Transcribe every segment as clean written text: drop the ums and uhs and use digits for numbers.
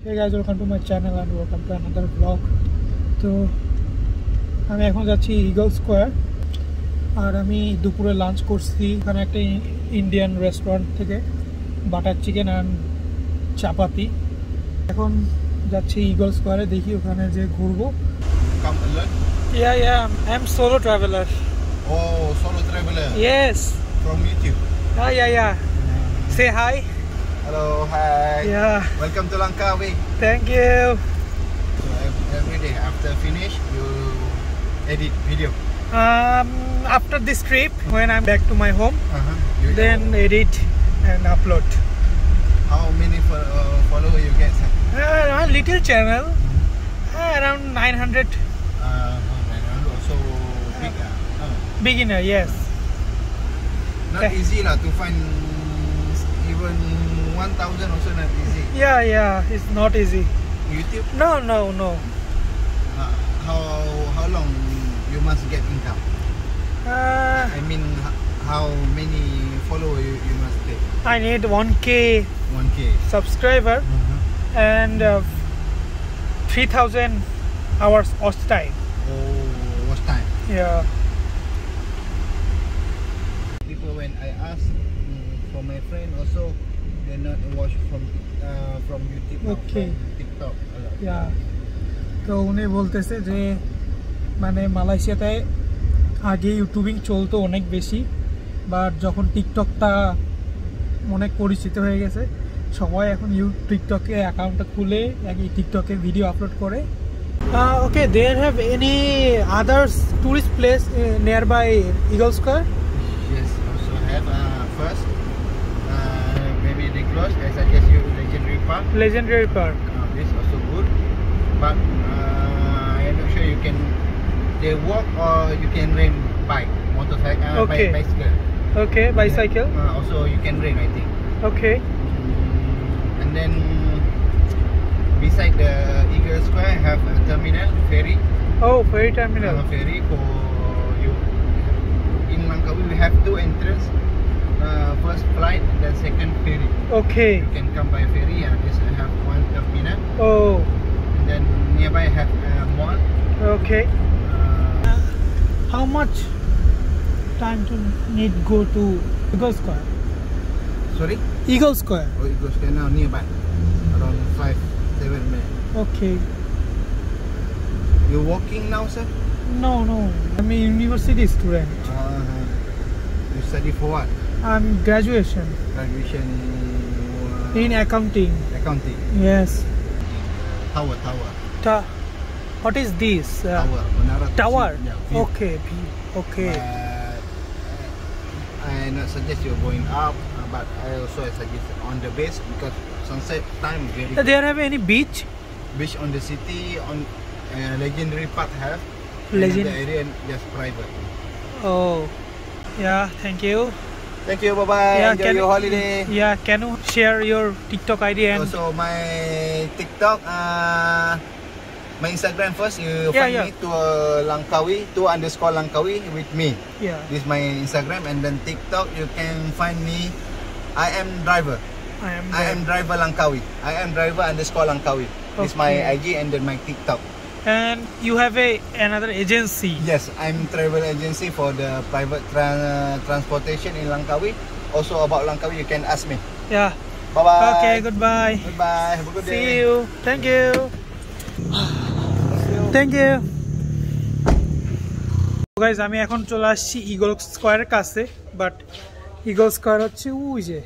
Hey guys, welcome to my channel and welcome to another vlog. তো আমি এখন যাচ্ছি ইগল স্কোয়ার আর আমি দুপুরে লাঞ্চ করছি এখানে একটা ইন্ডিয়ান রেস্টুরেন্ট থেকে বাটার চিকেন অ্যান্ড চাপাতি। এখন যাচ্ছি ইগল স্কোয়ারে, দেখি ওখানে যে ঘুরবো। Come alone? Yeah, I'm solo traveler. Oh, solo traveler? Yes. From YouTube? Yeah. Say hi. Hello, hi. Yeah. Welcome to Langkawi. Thank you. So every day after finish, you edit video? After this trip, when I'm back to my home, You then edit and upload. How many followers you get? A little channel, around 900. Also big. Beginner, yes. Not easy lah to find even 1,000 also not easy. Yeah, it's not easy. YouTube? No. How long you must get income? I mean, how many followers you must take? I need 1K 1K subscriber and 3,000 hours watch time. Oh, watch time. Yeah. People when I ask for my friend also, they not watch from YouTube or Okay. from TikTok a lot. Yeah. তো উনি বলতেছে যে মানে মালয়েশিয়াতে আগে YouTubing চলতো অনেক বেশি, বাট যখন টিকটকটা অনেক পরিচিত হয়ে গেছে সবাই এখন টিকটকে অ্যাকাউন্টটা খুলে টিকটকে ভিডিও আপলোড করে। Okay, there have any others tourist place nearby Eagle Square? Yes, also have first maybe they close. I suggest you Legendary Park. Legendary Park. This also good, but I'm not sure you can. They walk or you can rent bike, motorcycle, Okay. bicycle. Okay, bicycle. Also you can rent, I think. Okay. And then beside the Eagle Square have a terminal ferry. Oh, ferry terminal. Ferry for you. In Langkawi we have two entrances. First flight and then second ferry. Okay. You can come by ferry and this have one terminal. Oh, And then nearby have a mall. okay. How much time to need go to Eagle Square? Sorry? Eagle Square. Oh, Eagle Square now nearby. Around 5-7 minutes. Okay. You walking now, sir? No. I'm a university student. You study for what? I'm graduation Graduation in accounting. accounting. Yes. Tower. What is this? Tower. Menara Tower. Yeah, view. Okay. I not suggest you going up, but I also suggest on the base because sunset time very good. There have any beach? Beach on the city on Legendary Park have. Legend. And the area just private. Oh, yeah. Thank you. Thank you. Bye bye. Yeah, Enjoy your holiday. Yeah. Can you share your TikTok ID and? Also my TikTok, my Instagram first. You find me to Langkawi _Langkawi with me. Yeah. This is my Instagram, and then TikTok you can find me. I am driver Langkawi. I am driver _Langkawi. This is my IG and then my TikTok. And you have another agency? Yes, I'm travel agency for the private transportation in Langkawi. Also about Langkawi, you can ask me. Yeah. Bye bye. Okay. Goodbye. Goodbye. Have a good day. See you. Thank you. Guys, আমি এখন চলে আসছি eagle স্কোয়ারের কাছে, but eagle square হচ্ছে ওই যে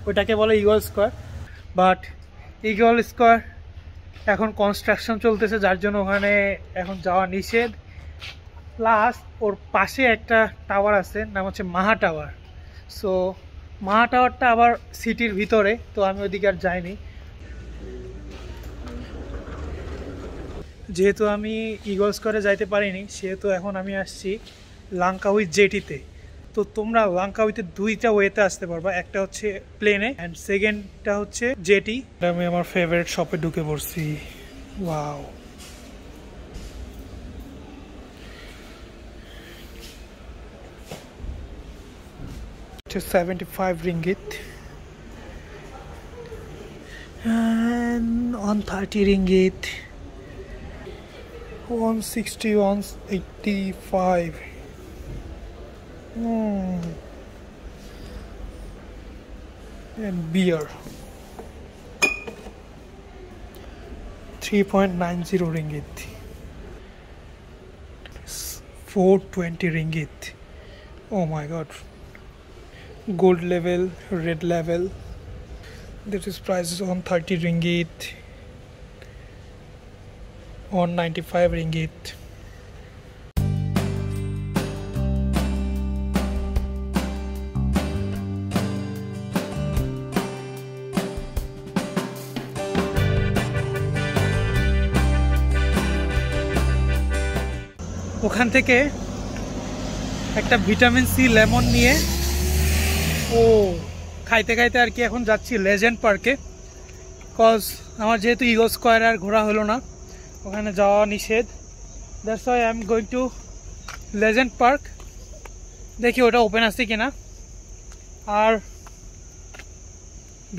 ওইটাকে বলে eagle square, but eagle square এখন কনস্ট্রাকশন চলতেছে যার জন্য ওখানে এখন যাওয়া নিষেধ। প্লাস ওর পাশে একটা টাওয়ার আছে, নাম হচ্ছে মাহা টাওয়ার। সো মাহা টাওয়ারটা আবার সিটির ভিতরে, তো আমি ওইদিকে আর যাইনি। যেহেতু আমি ইগল স্কোয়ারে যাইতে পারিনি, সেহেতু এখন আমি আসছি লাংকাউই জেটিতে। তো তোমরা লাংকাউইতে দুইটা ওয়েতে আসতে পারবা, একটা হচ্ছে প্লেনে অ্যান্ড সেকেন্ডটা হচ্ছে জেটি। আমি আমার ফেভারিট শপে ঢুকে পড়ছি। Wow, $75 and 130 ringgit. 160, 185. And beer. 3.90 ringgit. 420 ringgit. Oh my god. Gold level, red level. This is prices on 30 ringgit. On 95 ringgit. ওখান থেকে একটা ভিটামিন সি লেমন নিয়ে খাইতে খাইতে আর কি এখন যাচ্ছি লেজেন্ড পার্কে। কজ আমার যেহেতু ইগল স্কোয়ার আর ঘোরা হলো না, ওখানে যাওয়া নিষেধ। That's why I am going to legend park. দেখি ওটা ওপেন আছে কিনা। আর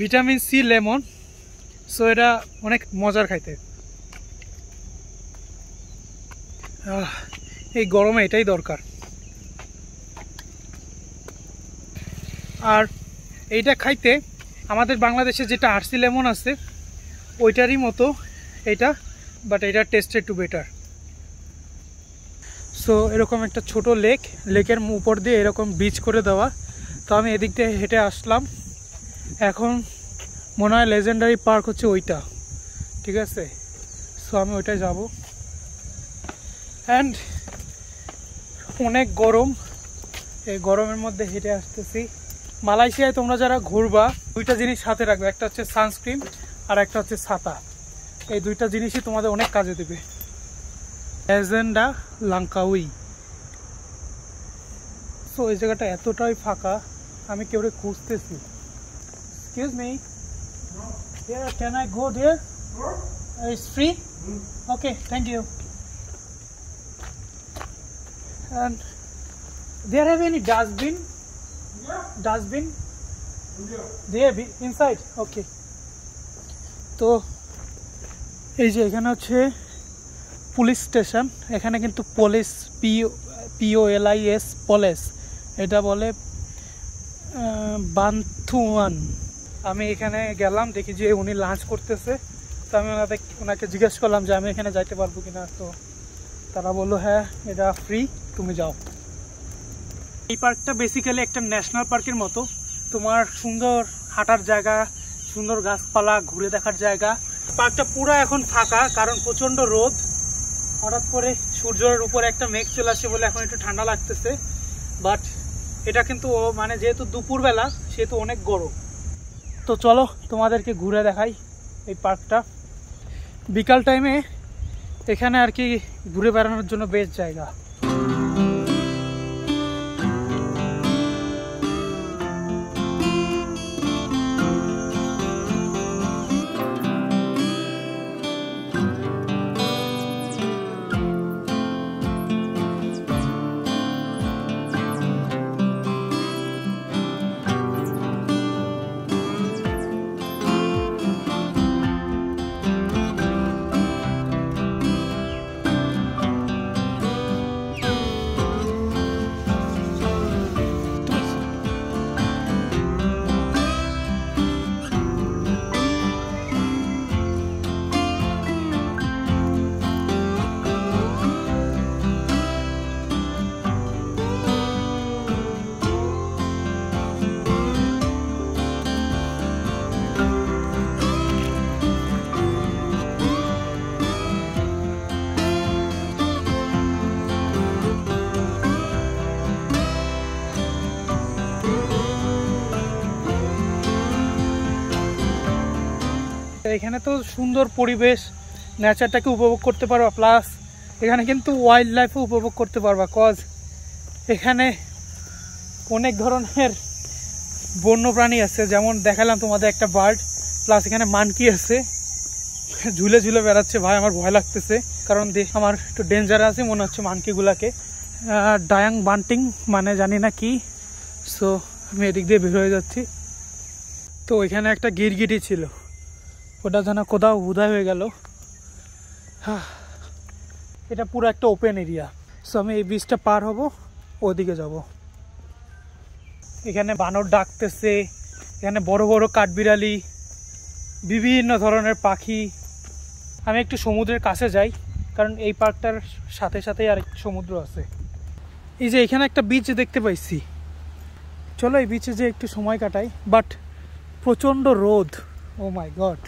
ভিটামিন সি লেমন, সো এটা অনেক মজার খাইতে। এই গরমে এটাই দরকার। আর এইটা খাইতে আমাদের বাংলাদেশে যেটা আরসি লেমন আছে ওইটারই মতো এটা, বাট এটার টেস্ট একটু বেটার। সো এরকম একটা ছোট লেকের উপর দিয়ে এরকম ব্রিজ করে দেওয়া। তো আমি এদিক দিয়ে হেঁটে আসলাম। এখন মনে হয় লেজেন্ডারি পার্ক হচ্ছে ওইটা, ঠিক আছে। সো আমি ওইটায় যাব। অ্যান্ড অনেক গরম, এই গরমের মধ্যে হেঁটে আসতেছি। মালয়েশিয়ায় তোমরা যারা ঘুরবা দুইটা জিনিস সাথে রাখবে, একটা হচ্ছে সানস্ক্রিন আর একটা হচ্ছে ছাতা। এই দুইটা জিনিসই তোমাদের অনেক কাজে দেবে। লেজেন্ডা লাংকাউই। সো এই জায়গাটা এতটাই ফাঁকা, আমি কেউরে খুঁজতেছি। Excuse me, can I go there? It's free? Okay, thank you. And there have any dustbin? Dustbin? There inside? Okay. তো এই যে এখানে হচ্ছে পুলিশ স্টেশন। এখানে কিন্তু পুলিশ POLIS পুলিশ এটা বলে বান্থুয়ান। আমি এখানে গেলাম, দেখি যে উনি লাঞ্চ করতেছে। তো আমি ওনাকে জিজ্ঞেস করলাম যে আমি এখানে যাইতে পারবো কিনা। তো তারা বললো হ্যাঁ, এটা ফ্রি, তুমি যাও। এই পার্কটা বেসিক্যালি একটা ন্যাশনাল পার্কের মতো। তোমার সুন্দর হাঁটার জায়গা, সুন্দর গাছপালা, ঘুরে দেখার জায়গা। পার্কটা পুরো এখন ফাঁকা, কারণ প্রচণ্ড রোদ। হঠাৎ করে সূর্যের উপরে একটা মেঘ চলে আসে বলে এখন একটু ঠান্ডা লাগতেছে। বাট এটা কিন্তু মানে যেহেতু দুপুরবেলা সেহেতু অনেক গরম। তো চলো তোমাদেরকে ঘুরে দেখাই এই পার্কটা। বিকাল টাইমে এখানে আর কি ঘুরে বেড়ানোর জন্য বেস্ট জায়গা। এখানে তো সুন্দর পরিবেশ, নেচারটাকে উপভোগ করতে পারবা, প্লাস এখানে কিন্তু ওয়াইল্ড লাইফও উপভোগ করতে পারবা। কজ এখানে অনেক ধরনের বন্য প্রাণী আছে, যেমন দেখালাম তোমাদের একটা বার্ড, প্লাস এখানে মানকি আছে, ঝুলে ঝুলে বেড়াচ্ছে। ভাই আমার ভয় লাগতেছে, কারণ আমার একটু ডেঞ্জার আছে মনে হচ্ছে মানকিগুলাকে। ডায়াং বান্টিং মানে জানি না কি। সো আমি এদিক দিয়ে বের হয়ে যাচ্ছি। তো এখানে একটা গিরগিটি ছিল, ওটা যেন কোথাও উদয় হয়ে গেল। এটা পুরো একটা ওপেন এরিয়া। সো আমি এই ব্রিজটা পার হব, ওদিকে যাব। এখানে বানর ডাকতেছে, এখানে বড় বড় কাঠবিড়ালি, বিভিন্ন ধরনের পাখি। আমি একটু সমুদ্রের কাছে যাই, কারণ এই পার্কটার সাথে সাথেই আর সমুদ্র আছে। এই যে এখানে একটা বিচ দেখতে পাইছি, চলো এই বিচে যে একটু সময় কাটাই। বাট প্রচণ্ড রোদ, ও মাই গড।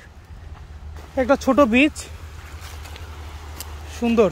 একটা ছোট বিচ, সুন্দর।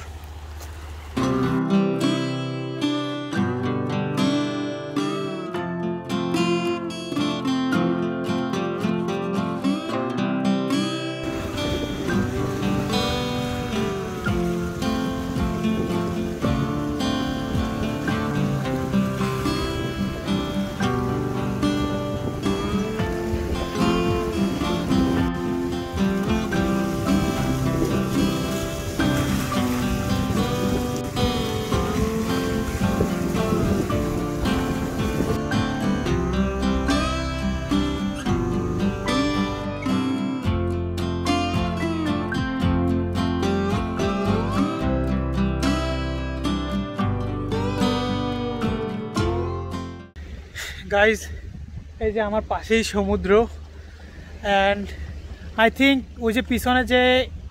গাইজ, এই যে আমার পাশেই সমুদ্র। অ্যান্ড আই থিঙ্ক ওই যে পিছনে যে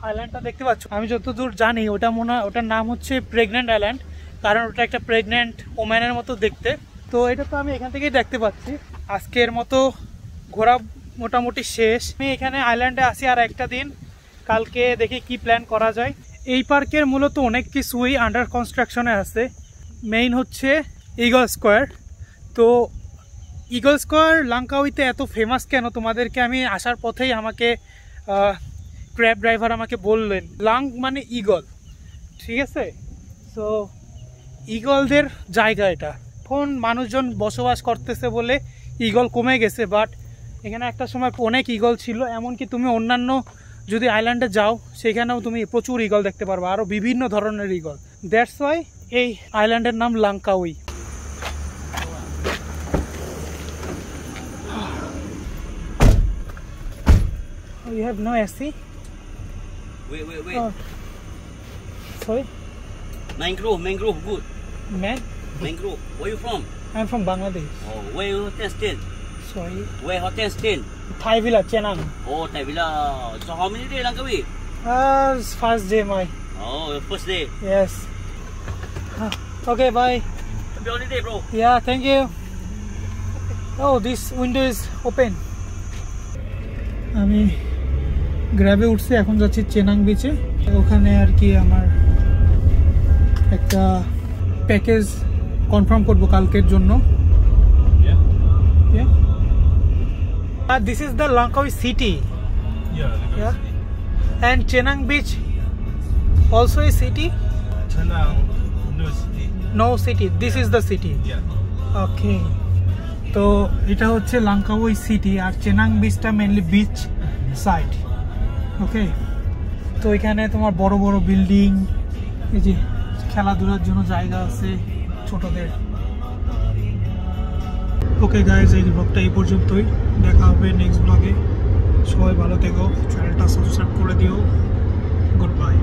আইল্যান্ডটা দেখতে পাচ্ছ, আমি যতদূর জানি ওটা ওটার নাম হচ্ছে প্রেগনেন্ট আইল্যান্ড, কারণ ওটা একটা প্রেগনেন্ট ওম্যানের মতো দেখতে। তো এটা তো আমি এখান থেকেই দেখতে পাচ্ছি। আজকের মতো ঘোরা মোটামুটি শেষ। আমি এখানে আইল্যান্ডে আসি আর একটা দিন, কালকে দেখি কি প্ল্যান করা যায়। এই পার্কের মূলত অনেক কিছুই আন্ডার কনস্ট্রাকশনে আছে। মেইন হচ্ছে ঈগল স্কোয়ার। তো ঈগল স্কোয়ার লাঙ্কাউইতে এত ফেমাস কেন, তোমাদেরকে আমি আসার পথেই আমাকে ক্র্যাব ড্রাইভার আমাকে বললেন, লাং মানে ঈগল, ঠিক আছে? সো ঈগলদের জায়গা এটা। এখন মানুষজন বসবাস করতেছে বলে ঈগল কমে গেছে, বাট এখানে একটা সময় অনেক ঈগল ছিল। এমনকি তুমি অন্যান্য যদি আইল্যান্ডে যাও, সেখানেও তুমি প্রচুর ঈগল দেখতে পারবে, আরও বিভিন্ন ধরনের ঈগল। দ্যাটস ওয়াই এই আইল্যান্ডের নাম Langkawi. You have no AC? Wait. Oh. Sorry? Mangrove, good. Mangrove? Where you from? I'm from Bangladesh. Oh, where you hotel stay? Sorry. Where hotel stay? Thai Villa, Chenang. Oh, Thai Villa. So how many days Langkawi? It's first day, my. Oh, first day. Yes. Okay, bye. Happy holiday, bro. Yeah, thank you. Oh, this window is open. আমি গ্র্যাবে উঠছি, এখন যাচ্ছি Cenang বিচে। ওখানে আর কি আমার একটা package confirm করব কালকের জন্য। This is the Langkawi city. Yeah. And Chenang beach also a city? Chenang, no city. No city. This is the city. Yeah. Okay. তো এটা হচ্ছে লাঙ্কাউই সিটি, আর চেনাং বিচটা মেনলি বিচ সাইড। ওকে, তো এখানে তোমার বড় বড় বিল্ডিং, এই যে খেলাধুলার জন্য জায়গা আছে ছোটদের। ওকে গাইজ, এই ব্লগটা এই পর্যন্তই। দেখা হবে নেক্সট ব্লগে। সবাই ভালো থেকো, চ্যানেলটা সাবস্ক্রাইব করে দিও। Good bye.